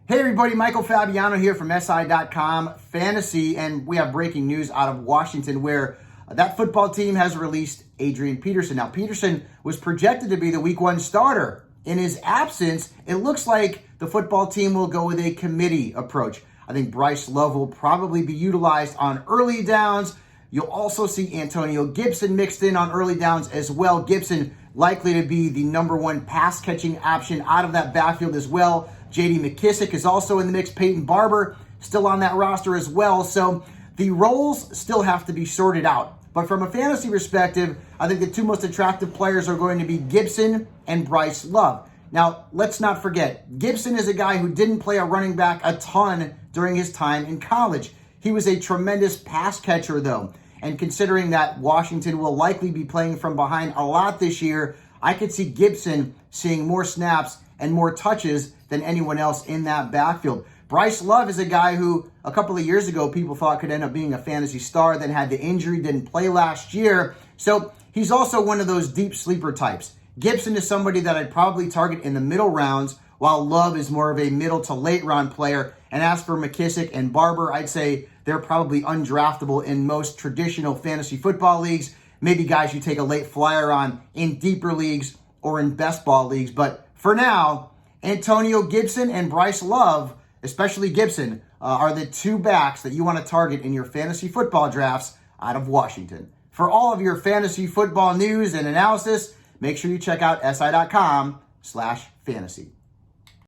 Hey everybody, Michael Fabiano here from SI.com Fantasy, and we have breaking news out of Washington where that football team has released Adrian Peterson. Now, Peterson was projected to be the Week 1 starter. In his absence, it looks like the football team will go with a committee approach. I think Bryce Love will probably be utilized on early downs. You'll also see Antonio Gibson mixed in on early downs as well. Gibson likely to be the number one pass catching option out of that backfield as well. J.D. McKissick is also in the mix. Peyton Barber still on that roster as well. So the roles still have to be sorted out. But from a fantasy perspective, I think the two most attractive players are going to be Gibson and Bryce Love. Now, let's not forget, Gibson is a guy who didn't play a running back a ton during his time in college. He was a tremendous pass catcher, though. And considering that Washington will likely be playing from behind a lot this year, I could see Gibson seeing more snaps and more touches than anyone else in that backfield. Bryce Love is a guy who a couple of years ago people thought could end up being a fantasy star, then had the injury, didn't play last year. So he's also one of those deep sleeper types. Gibson is somebody that I'd probably target in the middle rounds, while Love is more of a middle to late round player. And as for McKissick and Barber, I'd say they're probably undraftable in most traditional fantasy football leagues. Maybe guys you take a late flyer on in deeper leagues or in best ball leagues. But for now, Antonio Gibson and Bryce Love, especially Gibson, are the two backs that you want to target in your fantasy football drafts out of Washington. For all of your fantasy football news and analysis, make sure you check out SI.com/fantasy.